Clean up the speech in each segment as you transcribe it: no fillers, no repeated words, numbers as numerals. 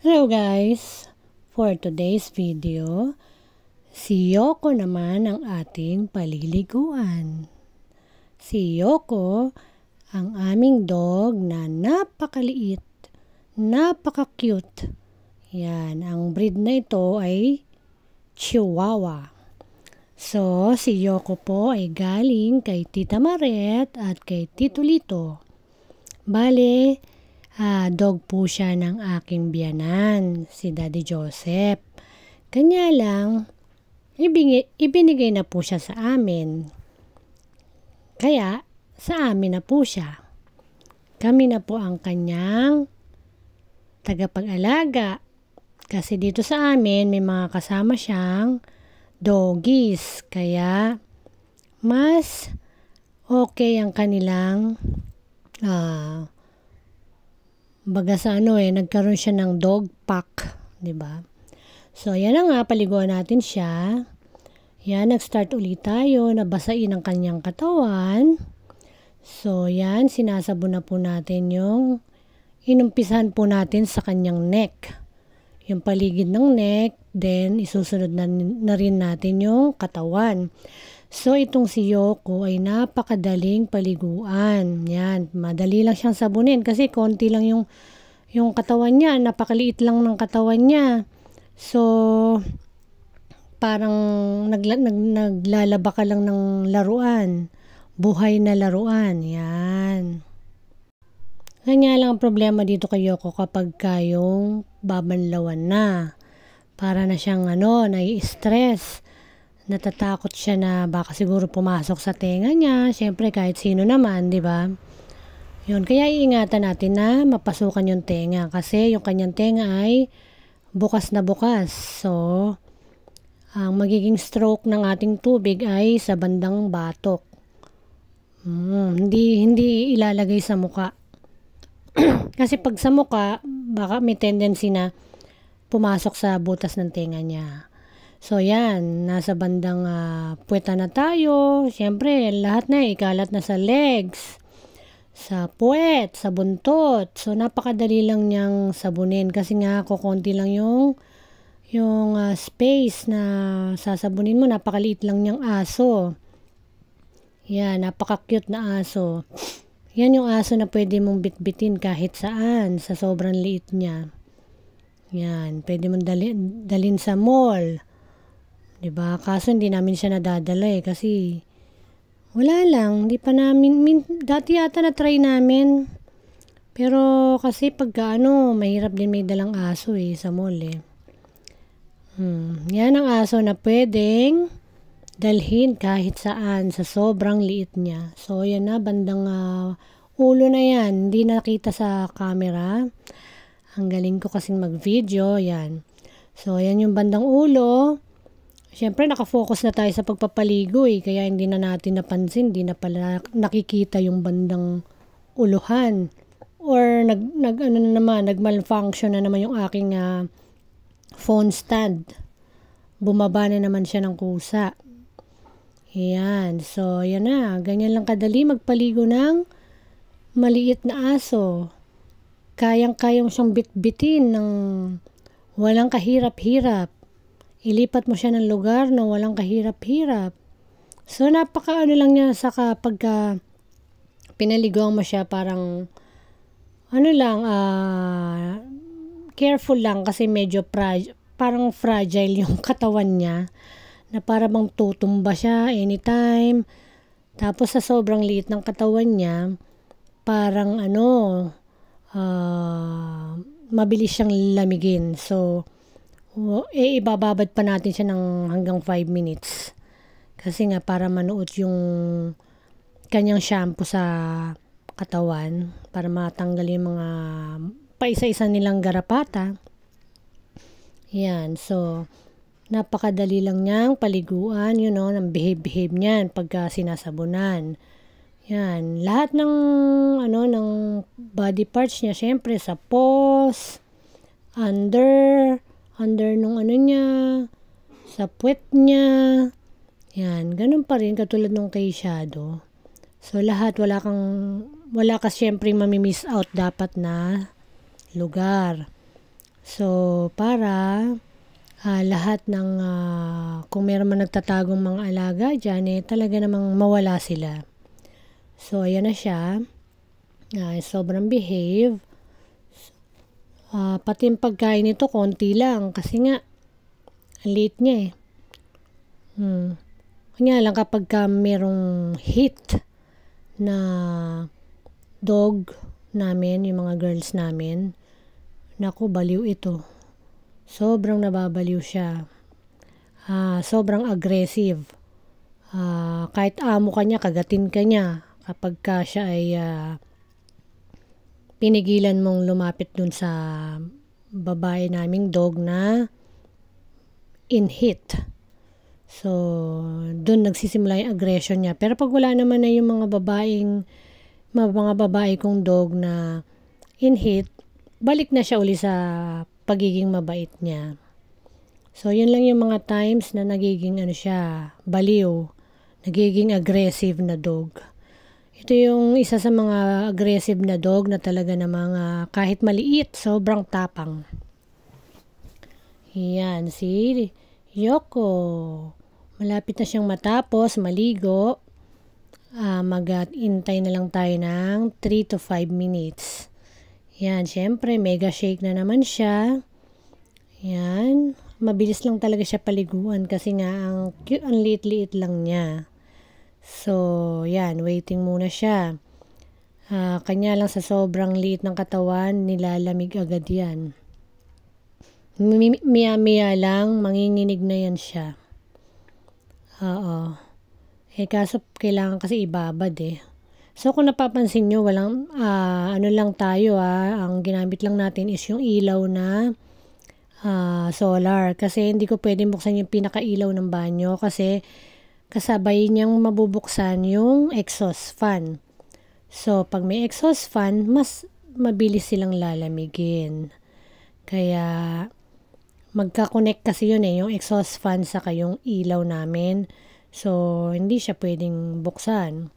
Hello guys! For today's video, si Yoko naman ang ating paliliguan. Si Yoko, ang aming dog na napakaliit, napaka-cute. Yan, ang breed na ito ay Chihuahua. So, si Yoko po ay galing kay Tita Maret at kay Tito Lito. Bale, dog po siya ng aking biyanan, si Daddy Joseph. Kanya lang, ibinigay na po siya sa amin. Kaya, sa amin na po siya. Kami na po ang kanyang tagapag-alaga. Kasi dito sa amin, may mga kasama siyang doggies. Kaya, mas okay ang kanilang baga sa nagkaroon siya ng dog pack, 'di ba? So, yan na nga, paliguan natin siya. Yan, nag-start ulit tayo, nabasain ang kanyang katawan. So, yan, sinasabon na po natin yung inumpisahan po natin sa kanyang neck. Yung paligid ng neck, then isusunod na rin natin yung katawan. So, itong si Yoko ay napakadaling paliguan. Yan, madali lang siyang sabunin kasi konti lang yung katawan niya. Napakaliit lang ng katawan niya. So, parang naglalaba ka lang ng laruan. Buhay na laruan. Yan. Kanya lang ang problema dito kay Yoko kapag kayong babanlawan na. Para na siyang nai-stress. Natatakot siya na baka siguro pumasok sa tenga niya. Siyempre kahit sino naman, di ba? Yun, kaya iingatan natin na mapasukan yung tenga kasi yung kanyang tenga ay bukas na bukas. So, ang magiging stroke ng ating tubig ay sa bandang batok. Hindi ilalagay sa muka. Kasi pag sa muka, baka may tendency na pumasok sa butas ng tenga niya. So, yan. Nasa bandang puweta na tayo. Siyempre, lahat na ikalat na sa legs, sa puwet, sa buntot. So, napakadali lang niyang sabunin. Kasi nga, kukunti lang yung space na sasabunin mo. Napakaliit lang niyang aso. Yan, napaka-cute na aso. Yan yung aso na pwede mong bitbitin kahit saan sa sobrang liit niya. Yan, pwede mong dalhin sa mall. Diba? Kaso hindi namin siya nadadala kasi wala lang, hindi pa namin, dati yata na-try namin. Pero kasi pagka mahirap din may dalang aso sa mall Yan ang aso na pwedeng dalhin kahit saan sa sobrang liit niya. So yan na, bandang ulo na yan, hindi nakita sa camera. Ang galing ko kasing mag-video, yan. So yan yung bandang ulo. Siyempre, nakafocus na tayo sa pagpapaligo kaya hindi na natin napansin, hindi na pala nakikita yung bandang uluhan. Or nag-malfunction na naman yung aking phone stand. Bumaba na naman siya ng kusa. Yan. So, yan na. Ganyan lang kadali magpaligo ng maliit na aso. Kayang-kayang siyang bitbitin ng walang kahirap-hirap. Ilipat mo siya ng lugar na walang kahirap-hirap. So, lang niya sa pagka pinaliguan mo siya, parang careful lang kasi medyo parang fragile yung katawan niya na para bang tutumba siya anytime. Tapos sa sobrang liit ng katawan niya, parang mabilis siyang lamigin. So, ibababad pa natin siya ng hanggang 5 minutes. Kasi nga para manuot yung kanyang shampoo sa katawan para matanggal yung mga paisa-isa nilang garapata. Yan. So, napakadali lang niyang paliguan, ng behave niyan pagka sinasabunan. Yan. Lahat ng body parts niya, syempre sa paws, under nung niya, sa puwet niya. Yan, ganun pa rin katulad nung kay Shadow. So lahat wala ka syempre mamimiss out dapat na lugar. So, para lahat ng kung meron man nagtatagong mga alaga dyan, talaga namang mawala sila. So, ayan na siya. Sobrang behave. Pati yung pagkain nito, konti lang. Kasi nga, late niya Kanya lang kapag merong hit na dog namin, yung mga girls namin, naku, baliw ito. Sobrang nababaliw siya. Sobrang aggressive. Kahit amo ka niya, kagatin ka niya. Kapag ka siya ay pinigilan mong lumapit dun sa babae naming dog na in hit. So, dun nagsisimula yung aggression niya. Pero pag wala naman na yung mga babae kong dog na in hit, balik na siya uli sa pagiging mabait niya. So, yun lang yung mga times na nagiging siya, baliw, nagiging aggressive na dog. Ito yung isa sa mga aggressive na dog na talaga namang kahit maliit, sobrang tapang. Yan, si Yoko. Malapit na siyang matapos, maligo. Mag-intay na lang tayo ng 3 to 5 minutes. Yan, syempre, mega shake na naman siya. Yan, mabilis lang talaga siya paliguan kasi nga ang cute, ang liit-liit lang niya. So, yan, waiting muna siya. Kanya lang sa sobrang liit ng katawan, nilalamig agad yan. Miya-miya lang, manginginig na yan siya. Oo. Kaso kailangan kasi ibabad So, kung napapansin nyo, walang, lang tayo ang ginamit lang natin is yung ilaw na solar. Kasi hindi ko pwedeng buksan yung pinakailaw ng banyo kasi kasabay niyang mabubuksan yung exhaust fan. So, pag may exhaust fan, mas mabilis silang lalamigin. Kaya, magka-connect kasi yun yung exhaust fan sa yung ilaw namin. So, hindi siya pwedeng buksan.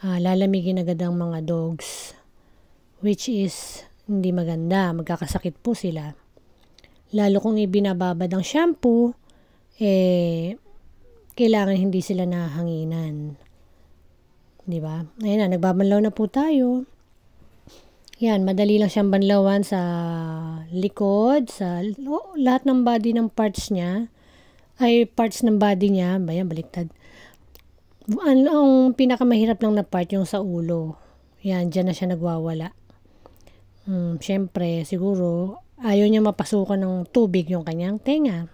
Lalamigin agad ang mga dogs. Which is, hindi maganda. Magkakasakit po sila. Lalo kung ibinababad ang shampoo, kailangan hindi sila nahanginan. Diba? Ayun na, nagbabanlaw na po tayo. Yan, madali lang siyang banlawan sa likod, sa lahat ng body ng parts niya. Parts ng body niya. Bayan, baliktad. Ang pinakamahirap lang na part yung sa ulo. Yan, dyan na siya nagwawala. Siyempre, siguro, ayaw niya mapasukan ng tubig yung kanyang tenga.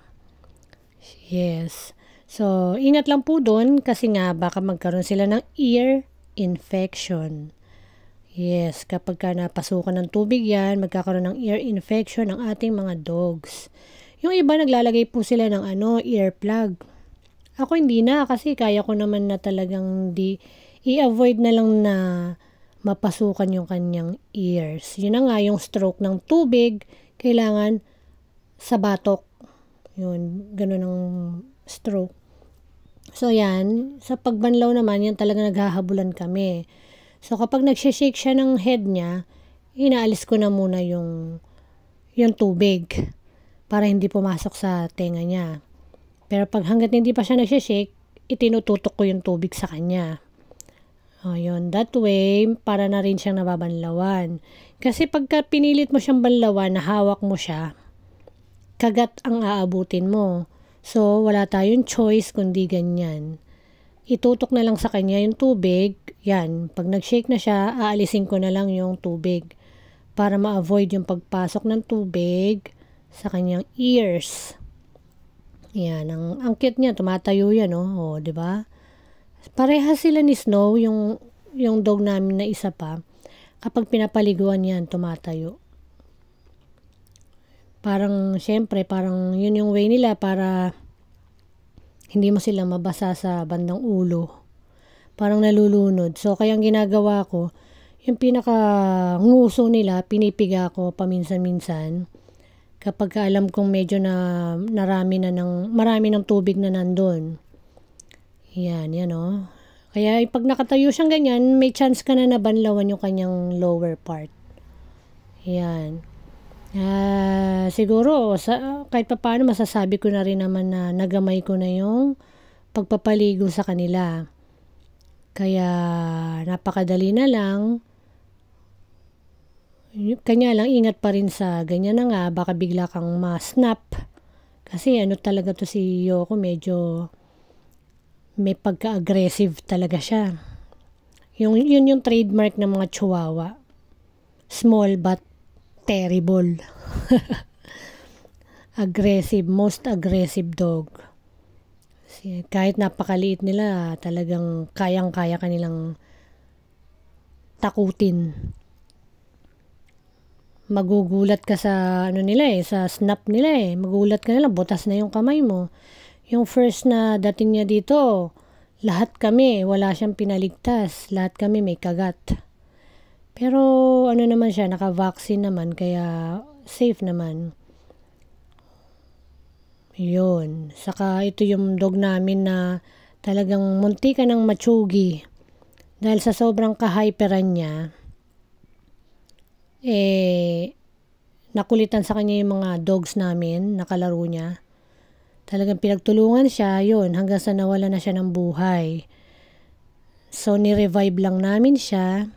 Yes. So, ingat lang po doon kasi nga baka magkaroon sila ng ear infection. Yes, kapag ka napasukan ng tubig yan, magkakaroon ng ear infection ng ating mga dogs. Yung iba naglalagay po sila ng earplug. Ako hindi na kasi kaya ko naman na talagang i-avoid na lang na mapasukan yung kanyang ears. Yun na nga yung stroke ng tubig, kailangan sa batok. Yun, ganun ang stroke. So, yan. Sa pagbanlaw naman, yan talaga naghahabulan kami. So, kapag nagsishake siya ng head niya, inaalis ko na muna yung tubig para hindi pumasok sa tenga niya. Pero pag hanggat hindi pa siya nagsishake, itinututok ko yung tubig sa kanya. Yun. That way, para na rin siyang nababanlawan. Kasi pagka pinilit mo siyang banlawan, nahawak mo siya, kagat ang aabutin mo. So, wala tayong choice kundi ganyan. Itutok na lang sa kanya yung tubig. Yan. Pag nag-shake na siya, aalisin ko na lang yung tubig para ma-avoid yung pagpasok ng tubig sa kanyang ears. Yan. Ang cute niya. Tumatayo yan, diba? Parehas sila ni Snow, yung dog namin na isa pa. Kapag pinapaliguan yan, tumatayo. Siyempre, yun yung way nila para hindi mo sila mabasa sa bandang ulo. Parang nalulunod. So, kaya ang ginagawa ko, yung pinaka-nguso nila, pinipiga ko paminsan-minsan. Kapag alam kong medyo marami ng tubig na nandun. Yan, Kaya, pag nakatayo siyang ganyan, may chance ka na nabanlawan yung kanyang lower part. Yan. Siguro kahit papaano masasabi ko na rin naman na nagamay ko na yung pagpapaligo sa kanila. Kaya napakadali na lang. Kanya lang ingat pa rin sa ganyan na nga, baka bigla kang ma-snap. Kasi ano talaga to si Yoko, medyo may pagka-aggressive talaga siya. Yun yung trademark ng mga chihuahua. Small but terrible. Aggressive, most aggressive dog. Kahit napakaliit nila, talagang kayang-kaya kanilang takutin. Magugulat ka sa sa snap nila. Magugulat ka nila, butas na yung kamay mo. Yung first na dating niya dito, lahat kami, wala siyang pinaligtas. Lahat kami may kagat. Pero naman siya, naka-vaccine naman, kaya safe naman. Yun. Saka ito yung dog namin na talagang munti ka ng matsugi. Dahil sa sobrang ka-hyperan niya, nakulitan sa kanya yung mga dogs namin, nakalaro niya. Talagang pinagtulungan siya, yun, hanggang sa nawala na siya ng buhay. So, ni-revive lang namin siya.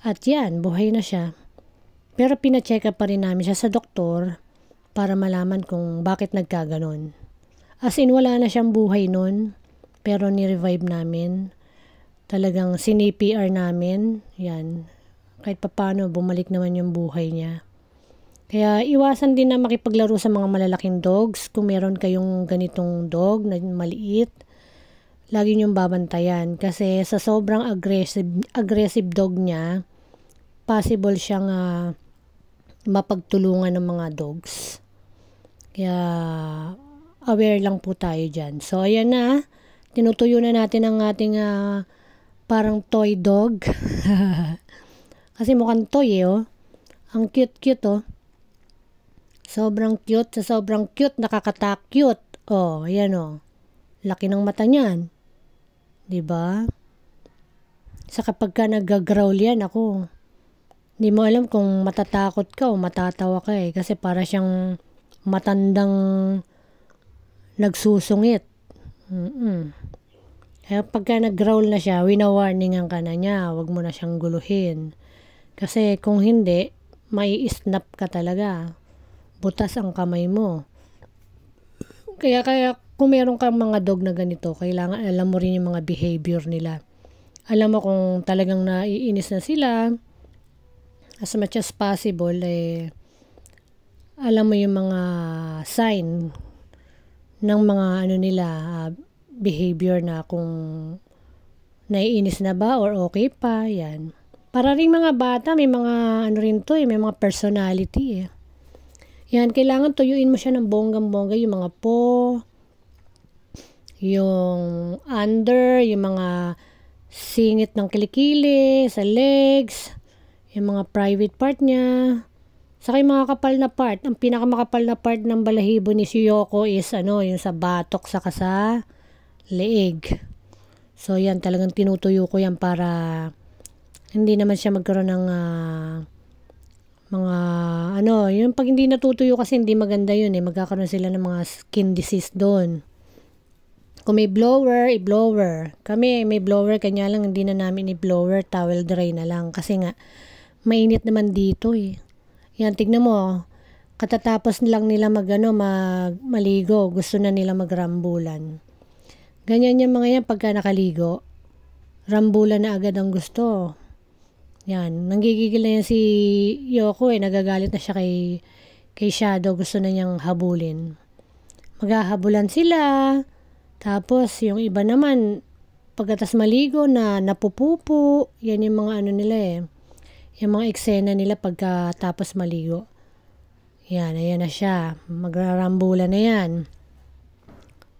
At yan, buhay na siya. Pero pina-check up pa rin namin siya sa doktor para malaman kung bakit nagkaganon. As in, wala na siyang buhay nun. Pero ni-revive namin. Talagang CPR namin. Yan. Kahit papaano, bumalik naman yung buhay niya. Kaya iwasan din na makipaglaro sa mga malalaking dogs. Kung meron kayong ganitong dog na maliit, lagi niyong babantayan. Kasi sa sobrang aggressive dog niya, possible siyang mapagtulungan ng mga dogs. Kaya aware lang po tayo dyan. So ayan na, tinutuyo na natin ang ating parang toy dog. Kasi mukhang toy oh. Ang cute-cute oh. Sobrang cute. Sa sobrang cute, nakakata-cute. Oh, ayan oh. Laki ng mata niyan. Diba? Sa kapag ka nag-growl yan, ako, hindi mo alam kung matatakot ka o matatawa ka eh. Kasi para siyang matandang nagsusungit. Kaya pagka nag-growl na siya, wina-warningan ka na niya. Huwag mo na siyang guluhin. Kasi kung hindi, may snap ka talaga. Butas ang kamay mo. Kaya kung meron kang mga dog na ganito, kailangan alam mo rin yung mga behavior nila. Alam mo kung talagang naiinis na sila, as much as possible, alam mo yung mga sign ng mga behavior na kung naiinis na ba or okay pa, yan. Para rin mga bata, may mga may mga personality eh. Yan, kailangan tuyuin mo siya ng bonggang-bongga, yung mga paw, yung under, yung mga singit ng kilikili, sa legs, yung mga private part niya. Saka yung mga kapal na part, ang pinakamakapal na part ng balahibo ni si Yoko is yung sa batok saka sa leeg. So yan, talagang tinutuyo ko yan para hindi naman siya magkaroon ng mga yung pag hindi natutuyo kasi hindi maganda yun eh. Magkakaroon sila ng mga skin disease doon. Kung may blower, i-blower. Kami may blower, kanya lang hindi na namin i-blower, towel dry na lang. Kasi nga, mainit naman dito eh. Yan, tignan mo. Katatapos lang nila maligo. Gusto na nila magrambulan. Ganyan yung mga yan pagka nakaligo. Rambulan na agad ang gusto. Yan, nanggigigil na yan si Yoko eh. Nagagalit na siya kay Shadow. Gusto na niyang habulin. Maghahabulan sila. Tapos, yung iba naman, pagkatas maligo na napupupo. Yan yung mga nila eh. Yung mga eksena nila pagkatapos maligo. Yan, ayan na siya. Magrarambulan na yan.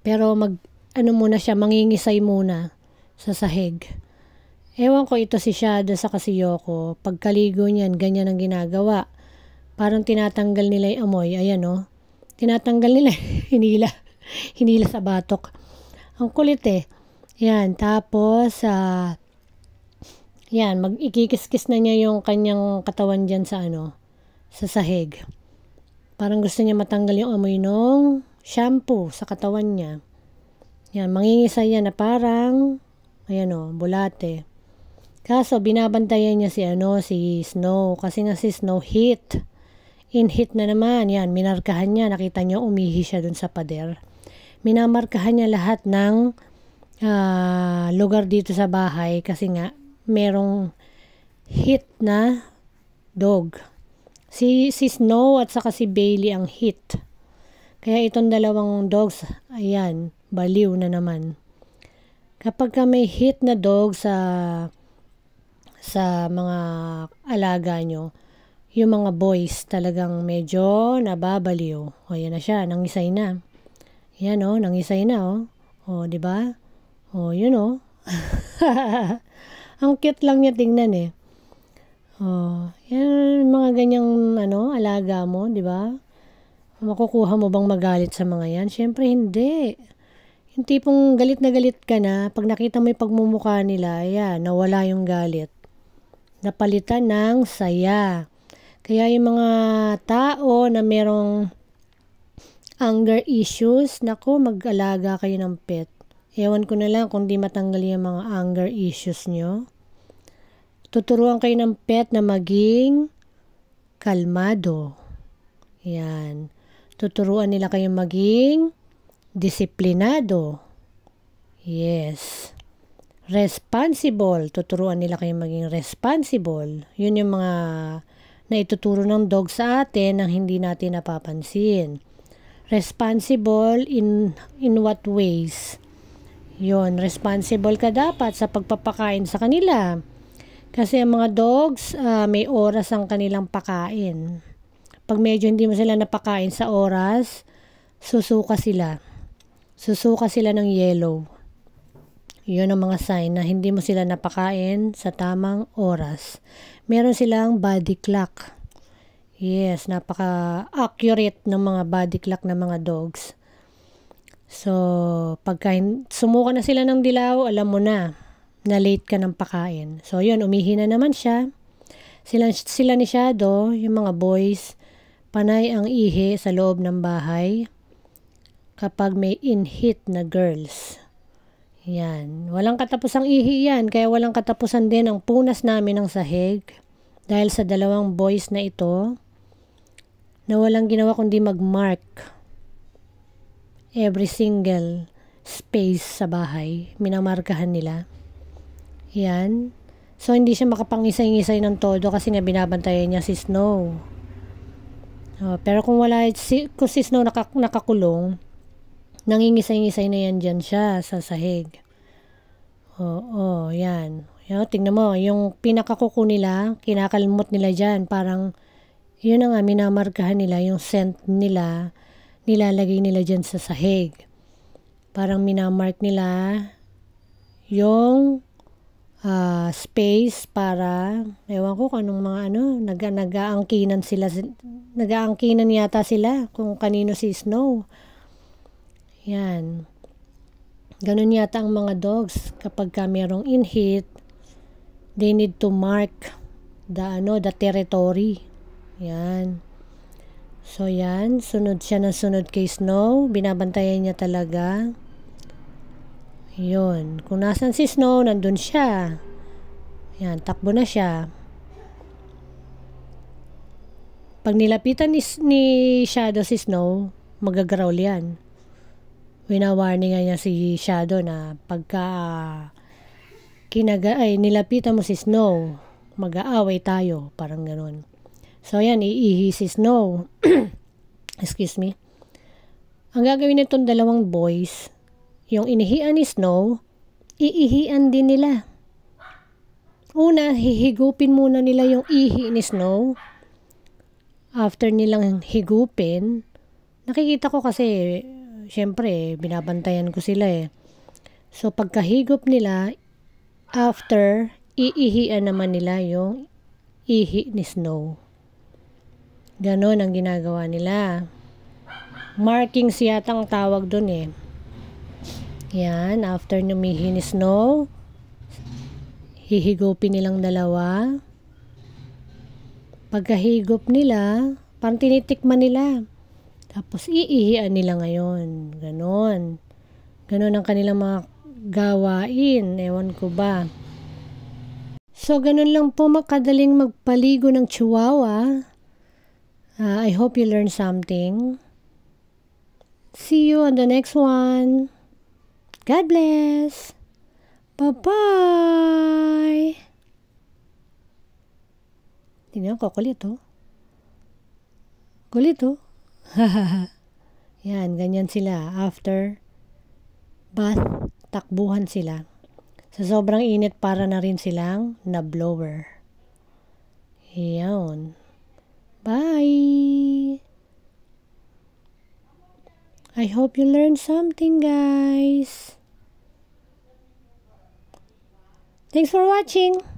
Pero muna siya, mangingisay muna sa sahig. Ewan ko ito si Shadow sa si Yoko. Pagkaligo niyan, ganyan ang ginagawa. Parang tinatanggal nila yung amoy. Ayan oh. Tinatanggal nila. Hinila sa batok. Ang kulit eh. Yan. Tapos, yan. Ikikis-kis na niya yung kanyang katawan dyan sa sa sahig. Parang gusto niya matanggal yung amoy nung shampoo sa katawan niya. Yan, mangingisay yan na parang, ayan o, bulate. Kaso, binabantayan niya si Snow. Kasi nga si Snow hit. In-hit na naman. Yan, minarkahan niya. Nakita niyo, umihi siya dun sa pader. Minamarkahan niya lahat ng lugar dito sa bahay. Kasi nga, merong hit na dog. Si Snow at saka si Bailey ang hit. Kaya itong dalawang dogs, ayan, baliw na naman. Kapag ka may hit na dog sa mga alaga nyo, yung mga boys talagang medyo nababaliw. O, yan na siya, nangisay na. Yan o, nangisay na o. O, di ba? O, yun o. Ang cute lang niya tingnan eh. O, yan mga ganyang alaga mo, di ba? Makukuha mo bang magalit sa mga yan? Siyempre hindi. Yung tipong galit na galit ka na, pag nakita mo yung pagmumukha nila, ayan, nawala yung galit. Napalitan ng saya. Kaya yung mga tao na merong anger issues, naku, mag-alaga kayo ng pet. Ewan ko na lang kung di matanggal yung mga anger issues nyo. Tuturuan kayo ng pet na maging kalmado. Yan. Tuturuan nila kayong maging disiplinado. Yes. Responsible. Tuturuan nila kayong maging responsible. Yun yung mga naituturo ng dog sa atin nang hindi natin napapansin. Responsible in what ways? Yun, responsible ka dapat sa pagpapakain sa kanila. Kasi ang mga dogs, may oras ang kanilang pakain. Pag medyo hindi mo sila napakain sa oras, susuka sila. Susuka sila ng yellow. Yun ang mga sign na hindi mo sila napakain sa tamang oras. Meron silang body clock. Yes, napaka-accurate ng mga body clock ng mga dogs. So, pagka sumuka na sila ng dilaw, alam mo na late ka ng pakain. So, yun, umihi na naman siya. Sila ni Shadow, yung mga boys, panay ang ihi sa loob ng bahay kapag may in-hit na girls. Yan. Walang katapusang ihi yan. Kaya walang katapusan din ang punas namin ng sahig. Dahil sa dalawang boys na ito, na walang ginawa kundi mag-mark every single space sa bahay. Minamarkahan nila. Yan. So, hindi siya makapangisay-ngisay ng todo kasi nga binabantayan niya si Snow. Pero kung kung si Snow nakakulong, nangingisay-ngisay na yan dyan siya sa sahig. Oo, yan. Tingnan mo, yung pinakakuko nila, kinakalmot nila dyan. Parang, yun na nga, minamarkahan nila, yung scent nila, nilalagay nila dyan sa sahig. Parang minamark nila yung space para, ewan ko kung anong mga nag-aangkinan sila, nag-aangkinan yata sila kung kanino si Snow. Yan. Ganun yata ang mga dogs. Kapag merong in-hit, they need to mark the territory. Yan. So, yan. Sunod siya ng sunod kay Snow. Binabantayan niya talaga. Yun. Kung nasan si Snow, nandun siya. Yan. Takbo na siya. Pag nilapitan ni Shadow si Snow, magagrowl yan. Winawarningan niya si Shadow na pagka nilapitan mo si Snow, mag-aaway tayo, parang ganun. So yan, iihi si Snow. Excuse me. Ang gagawin nitong dalawang boys, yung inihian ni Snow, iihian din nila. Una, hihigupin muna nila yung ihi ni Snow. After nilang higupin, nakikita ko kasi syempre, binabantayan ko sila eh. So, pagkahigop nila, after, iihian naman nila yung ihi ni Snow. Ganon ang ginagawa nila. Markings yata ang tawag dun eh. Yan, after numihi ni Snow, hihigupin nilang dalawa. Pagkahigop nila, parang tinitikman nila. Tapos iihian nila ngayon. Ganon. Ganon ang kanilang mga gawain. Ewan ko ba. So, ganun lang po makadaling magpaligo ng chihuahua. I hope you learned something. See you on the next one. God bless. Bye-bye. Tingnan ko, kulit oh. Kulit oh. Yan, ganyan sila. After bath, takbuhan sila. Sa sobrang init, para na rin silang na-blower. Yan. Bye! I hope you learned something, guys. Thanks for watching.